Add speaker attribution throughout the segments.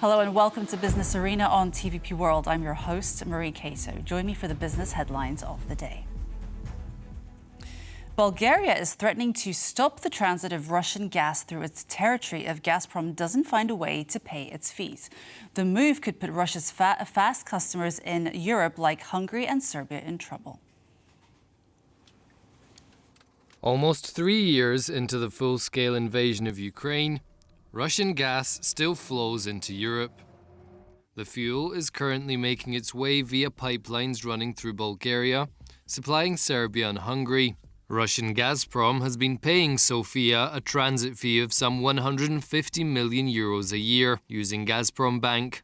Speaker 1: Hello and welcome to Business Arena on TVP World. I'm your host, Marie Cato. Join me for the business headlines of the day. Bulgaria is threatening to stop the transit of Russian gas through its territory if Gazprom doesn't find a way to pay its fees. The move could put Russia's fast customers in Europe like Hungary and Serbia in trouble.
Speaker 2: Almost 3 years into the full-scale invasion of Ukraine, Russian gas still flows into Europe. The fuel is currently making its way via pipelines running through Bulgaria, supplying Serbia and Hungary. Russian Gazprom has been paying Sofia a transit fee of some 150 million euros a year using Gazprom Bank.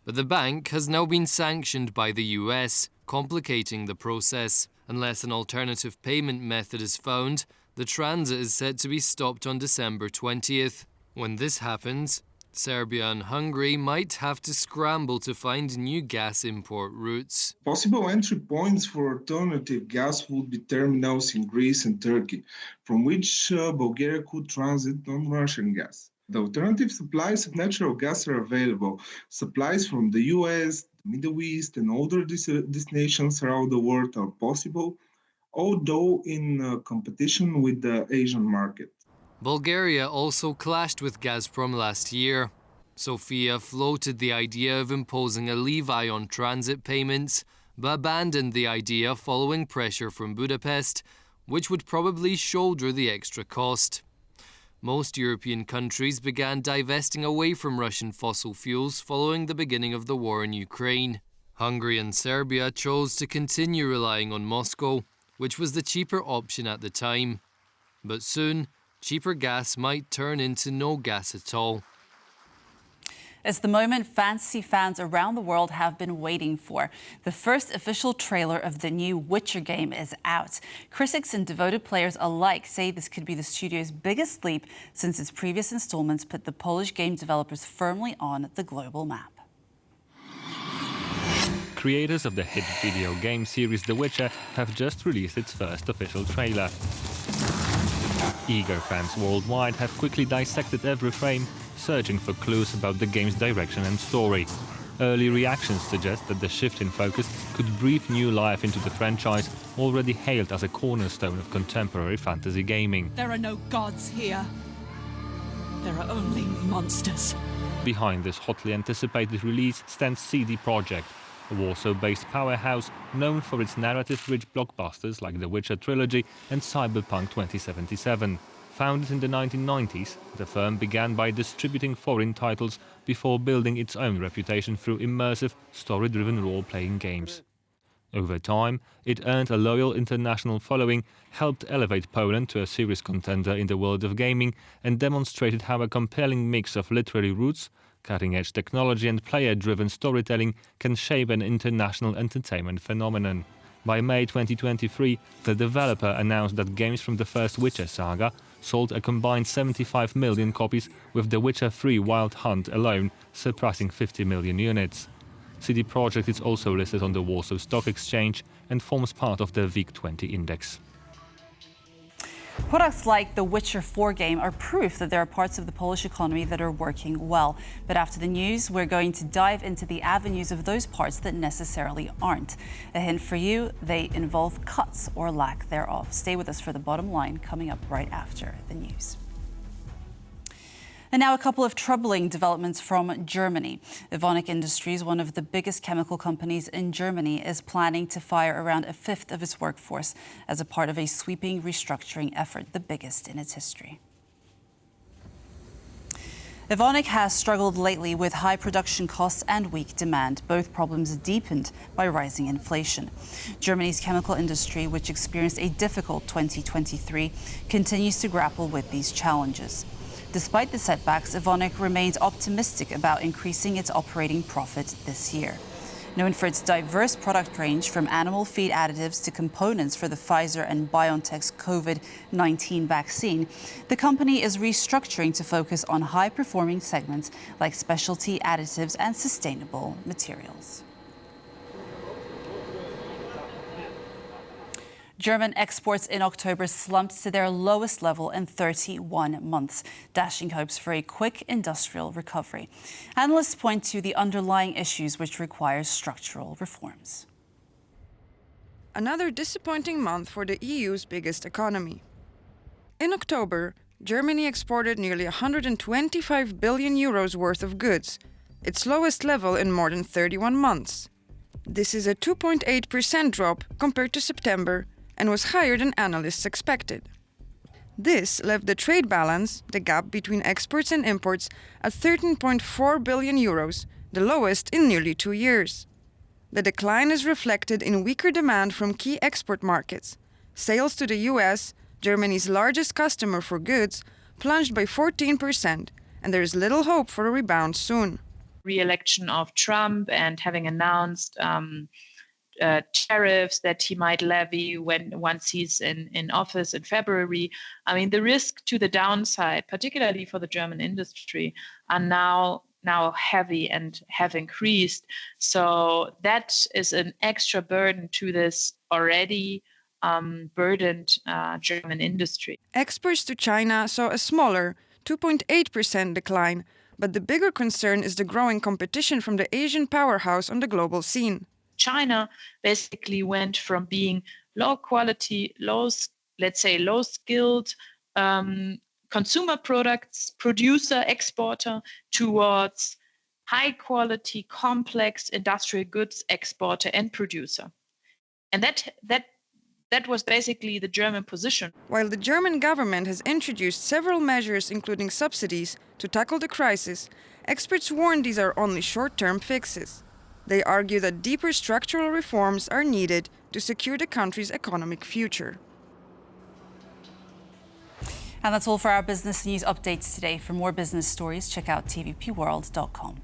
Speaker 2: But the bank has now been sanctioned by the US, complicating the process. Unless an alternative payment method is found, the transit is set to be stopped on December 20th. When this happens, Serbia and Hungary might have to scramble to find new gas import routes.
Speaker 3: Possible entry points for alternative gas would be terminals in Greece and Turkey, from which Bulgaria could transit on Russian gas. The alternative supplies of natural gas are available. Supplies from the US, the Middle East, and other destinations around the world are possible, although in competition with the Asian market.
Speaker 2: Bulgaria also clashed with Gazprom last year. Sofia floated the idea of imposing a levy on transit payments, but abandoned the idea following pressure from Budapest, which would probably shoulder the extra cost. Most European countries began divesting away from Russian fossil fuels following the beginning of the war in Ukraine. Hungary and Serbia chose to continue relying on Moscow, which was the cheaper option at the time. But soon, cheaper gas might turn into no gas at all.
Speaker 1: It's the moment fantasy fans around the world have been waiting for. The first official trailer of the new Witcher game is out. Critics and devoted players alike say this could be the studio's biggest leap since its previous installments put the Polish game developers firmly on the global map.
Speaker 4: Creators of the hit video game series The Witcher have just released its first official trailer. Eager fans worldwide have quickly dissected every frame, searching for clues about the game's direction and story. Early reactions suggest that the shift in focus could breathe new life into the franchise, already hailed as a cornerstone of contemporary fantasy gaming.
Speaker 5: There are no gods here. There are only monsters.
Speaker 4: Behind this hotly anticipated release stands CD Projekt, a Warsaw-based powerhouse known for its narrative-rich blockbusters like The Witcher trilogy and Cyberpunk 2077. Founded in the 1990s, the firm began by distributing foreign titles before building its own reputation through immersive, story-driven role-playing games. Over time, it earned a loyal international following, helped elevate Poland to a serious contender in the world of gaming, and demonstrated how a compelling mix of literary roots, cutting-edge technology and player-driven storytelling can shape an international entertainment phenomenon. By May 2023, the developer announced that games from the first Witcher saga sold a combined 75 million copies, with The Witcher 3 Wild Hunt alone surpassing 50 million units. CD Projekt is also listed on the Warsaw Stock Exchange and forms part of the WIG20 index.
Speaker 1: Products like the Witcher 4 game are proof that there are parts of the Polish economy that are working well. But after the news, we're going to dive into the avenues of those parts that necessarily aren't. A hint for you, they involve cuts or lack thereof. Stay with us for the bottom line coming up right after the news. And now a couple of troubling developments from Germany. Evonik Industries, one of the biggest chemical companies in Germany, is planning to fire around a fifth of its workforce as a part of a sweeping restructuring effort, the biggest in its history. Evonik has struggled lately with high production costs and weak demand, both problems deepened by rising inflation. Germany's chemical industry, which experienced a difficult 2023, continues to grapple with these challenges. Despite the setbacks, Evonik remains optimistic about increasing its operating profit this year. Known for its diverse product range, from animal feed additives to components for the Pfizer and BioNTech's COVID-19 vaccine, the company is restructuring to focus on high-performing segments like specialty additives and sustainable materials. German exports in October slumped to their lowest level in 31 months, dashing hopes for a quick industrial recovery. Analysts point to the underlying issues which require structural reforms.
Speaker 6: Another disappointing month for the EU's biggest economy. In October, Germany exported nearly 125 billion euros worth of goods, its lowest level in more than 31 months. This is a 2.8% drop compared to September and was higher than analysts expected. This left the trade balance, the gap between exports and imports, at 13.4 billion euros, the lowest in nearly 2 years. The decline is reflected in weaker demand from key export markets. Sales to the US, Germany's largest customer for goods, plunged by 14%, and there is little hope for a rebound soon.
Speaker 7: Re-election of Trump and having announced tariffs that he might levy once he's in office in February. I mean, the risk to the downside, particularly for the German industry, are now heavy and have increased. So that is an extra burden to this already burdened German industry.
Speaker 6: Exports to China saw a smaller 2.8% decline, but the bigger concern is the growing competition from the Asian powerhouse on the global scene.
Speaker 7: China basically went from being low quality, let's say low skilled consumer products producer, exporter, towards high quality, complex industrial goods exporter and producer. And that was basically the German position.
Speaker 6: While the German government has introduced several measures, including subsidies, to tackle the crisis, experts warn these are only short-term fixes. They argue that deeper structural reforms are needed to secure the country's economic future.
Speaker 1: And that's all for our business news updates today. For more business stories, check out tvpworld.com.